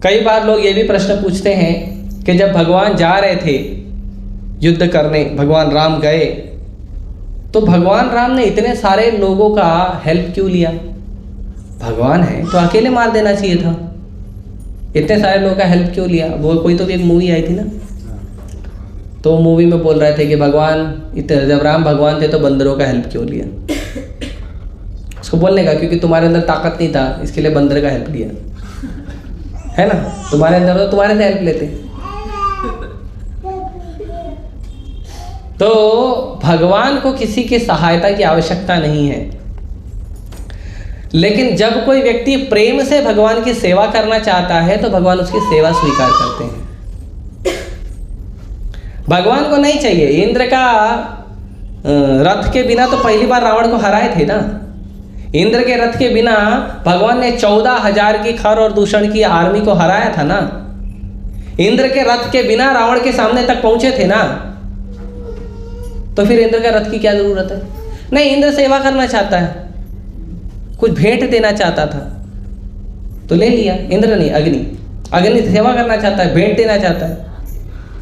कई बार लोग ये भी प्रश्न पूछते हैं कि जब भगवान जा रहे थे युद्ध करने, भगवान राम गए, तो भगवान राम ने इतने सारे लोगों का हेल्प क्यों लिया? भगवान है तो अकेले मार देना चाहिए था, इतने सारे लोगों का हेल्प क्यों लिया? वो कोई तो भी एक मूवी आई थी ना, तो मूवी में बोल रहे थे कि भगवान इतने, जब राम भगवान थे तो बंदरों का हेल्प क्यों लिया? उसको बोलने का क्योंकि तुम्हारे अंदर ताकत नहीं था, इसके लिए बंदर का हेल्प लिया, है ना? तुम्हारे अंदर तो तुम्हारे से हेल्प लेते। तो भगवान को किसी की सहायता की आवश्यकता नहीं है, लेकिन जब कोई व्यक्ति प्रेम से भगवान की सेवा करना चाहता है तो भगवान उसकी सेवा स्वीकार करते हैं। भगवान को नहीं चाहिए, इंद्र का रथ के बिना तो पहली बार रावण को हराए थे ना। इंद्र के रथ के बिना भगवान ने 14,000 की खर और दूषण की आर्मी को हराया था ना। इंद्र के रथ के बिना रावण के सामने तक पहुंचे थे ना। तो फिर इंद्र का रथ की क्या जरूरत है? नहीं, इंद्र सेवा करना चाहता है, कुछ भेंट देना चाहता था तो ले लिया। इंद्र नहीं, अग्नि सेवा करना चाहता है, भेंट देना चाहता है,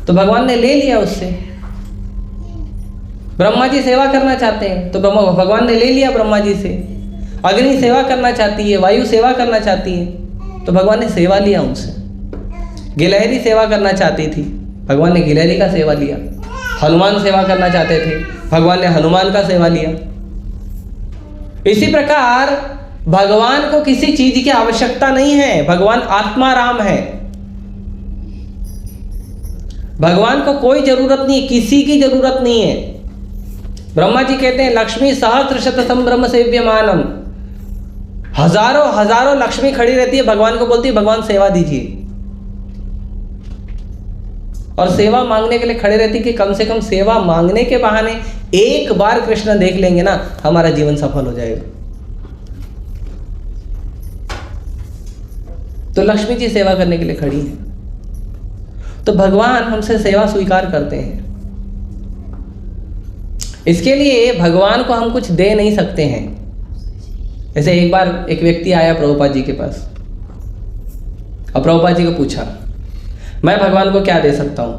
तो भगवान ने ले लिया उससे। ब्रह्मा जी सेवा करना चाहते हैं तो भगवान ने ले लिया ब्रह्मा जी से। अग्नि सेवा करना चाहती है, वायु सेवा करना चाहती है, तो भगवान ने सेवा लिया उनसे। गिलहरी सेवा करना चाहती थी, भगवान ने गिलहरी का सेवा लिया। हनुमान सेवा करना चाहते थे, भगवान ने हनुमान का सेवा लिया। इसी प्रकार भगवान को किसी चीज की आवश्यकता नहीं है, भगवान आत्मा राम है। भगवान को कोई जरूरत नहीं, किसी की जरूरत नहीं है। ब्रह्मा जी कहते हैं लक्ष्मी सहस्र संभ्रम सेव्यमानम, हजारों लक्ष्मी खड़ी रहती है, भगवान को बोलती है भगवान सेवा दीजिए। और सेवा मांगने के लिए खड़े रहती कि कम से कम सेवा मांगने के बहाने एक बार कृष्ण देख लेंगे ना, हमारा जीवन सफल हो जाएगा। तो लक्ष्मी जी सेवा करने के लिए खड़ी है, तो भगवान हमसे सेवा स्वीकार करते हैं। इसके लिए भगवान को हम कुछ दे नहीं सकते हैं। ऐसे एक बार एक व्यक्ति आया प्रभुपाद जी के पास और प्रभुपाद जी को पूछा, मैं भगवान को क्या दे सकता हूं?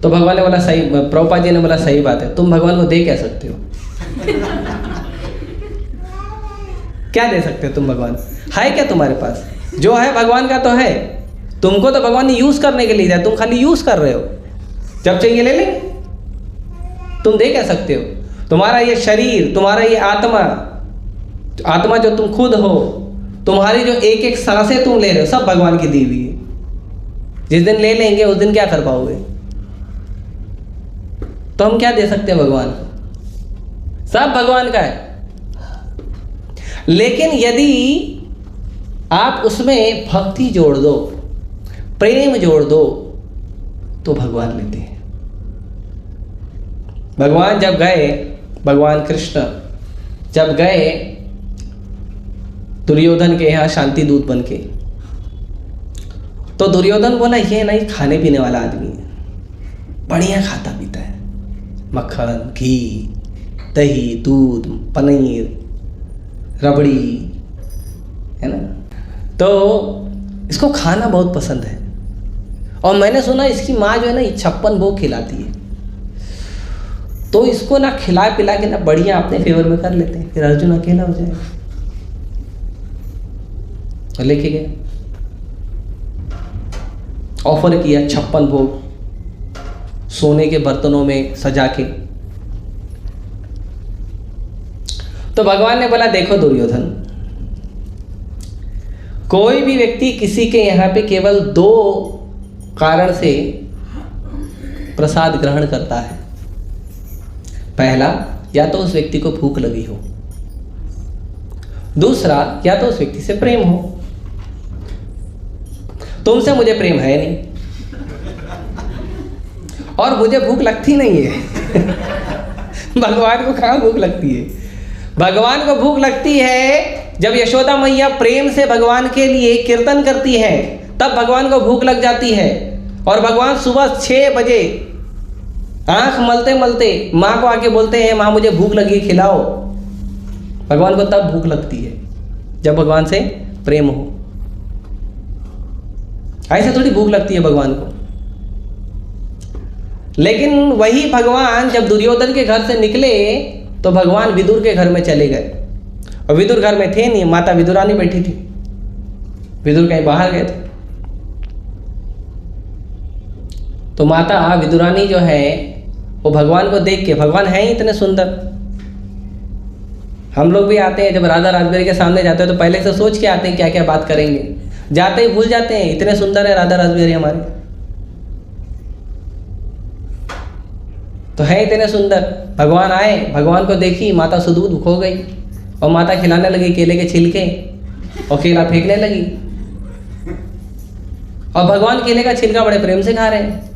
तो भगवान ने बोला सही, प्रभुपाद जी ने बोला सही बात है, तुम भगवान को दे क्या सकते हो? क्या दे सकते हो तुम भगवान? है क्या तुम्हारे पास? जो है भगवान का तो है, तुमको तो भगवान ने यूज करने के लिए दिया, तुम खाली यूज कर रहे हो, जब चाहिए ले लेंगे। तुम दे क्या सकते हो? तुम्हारा ये शरीर, तुम्हारा ये आत्मा जो तुम खुद हो, तुम्हारी जो एक एक सांसें तुम ले रहे हो, सब भगवान की दी हुई है। जिस दिन ले लेंगे उस दिन क्या कर पाओगे? तो हम क्या दे सकते हैं भगवान को? सब भगवान का है। लेकिन यदि आप उसमें भक्ति जोड़ दो, प्रेम जोड़ दो, तो भगवान लेते हैं। भगवान जब गए, भगवान कृष्ण जब गए दुर्योधन के यहाँ शांति दूत बन के, तो दुर्योधन बोला ये नहीं खाने पीने वाला आदमी है, बढ़िया खाता पीता है, मक्खन, घी, दही, दूध, पनीर, रबड़ी, है ना, तो इसको खाना बहुत पसंद है। और मैंने सुना इसकी माँ जो है ना 56 भोग खिलाती है, तो इसको ना खिला पिला के ना बढ़िया अपने फेवर में कर लेते हैं, फिर अर्जुन अकेला हो जाएगा। और लेके गए, ऑफर किया 56 भोग सोने के बर्तनों में सजा के। तो भगवान ने बोला देखो दुर्योधन, कोई भी व्यक्ति किसी के यहाँ पे केवल 2 कारण से प्रसाद ग्रहण करता है। पहला, या तो उस व्यक्ति को भूख लगी हो, दूसरा या तो उस व्यक्ति से प्रेम हो। तुमसे मुझे प्रेम है नहीं और मुझे भूख लगती नहीं है। भगवान को कहाँ भूख लगती है? भगवान को भूख लगती है जब यशोदा मैया प्रेम से भगवान के लिए कीर्तन करती है, तब भगवान को भूख लग जाती है। और भगवान सुबह 6 बजे आंख मलते मलते माँ को आके बोलते हैं माँ मुझे भूख लगी खिलाओ। भगवान को तब भूख लगती है। जब भगवान से प्रेम हो। ऐसे थोड़ी भूख लगती है भगवान को। लेकिन वही भगवान जब दुर्योधन के घर से निकले तो भगवान विदुर के घर में चले गए, और विदुर घर में थे नहीं, माता विदुरानी बैठी थी, विदुर कहीं बाहर गए थे। तो माता विदुरानी जो है वो भगवान को देख के, भगवान है ही इतने सुंदर, हम लोग भी आते हैं जब राधा रासबिहारी के सामने जाते हैं तो पहले से सोच के आते हैं क्या क्या बात करेंगे, जाते ही भूल जाते हैं, इतने सुंदर है राधा रासबिहारी हमारे, तो है इतने सुंदर। भगवान आए, भगवान को देखी, माता सुदूध खो गई, और माता खिलाने लगी केले के छिलके और केला फेंकने लगी, और भगवान केले का छिलका बड़े प्रेम से खा रहे हैं।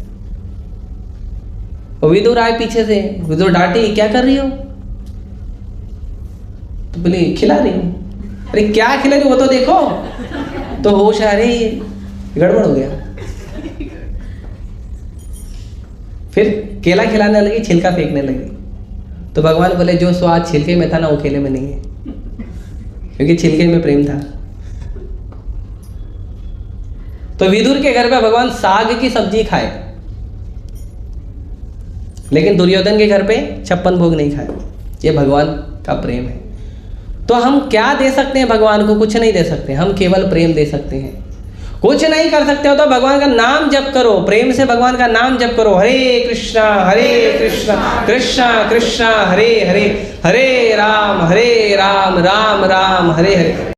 और विदुर आए पीछे से, विदुर डांटी, क्या कर रही हो? तो बोली खिला रही हूँ। अरे क्या खिला रही हो वो तो देखो। तो होश आ रही, गड़बड़ हो गया। फिर केला खिलाने लगी, छिलका फेंकने लगी। तो भगवान बोले जो स्वाद छिलके में था ना वो केले में नहीं है, क्योंकि छिलके में प्रेम था। तो विदुर के घर पे भगवान साग की सब्जी खाए, लेकिन दुर्योधन के घर पे 56 भोग नहीं खाए। ये भगवान का प्रेम है। तो हम क्या दे सकते हैं भगवान को? कुछ नहीं दे सकते, हम केवल प्रेम दे सकते हैं। कुछ नहीं कर सकते हो तो भगवान का नाम जप करो, प्रेम से भगवान का नाम जप करो। हरे कृष्णा कृष्णा कृष्णा हरे हरे, हरे राम राम राम हरे हरे।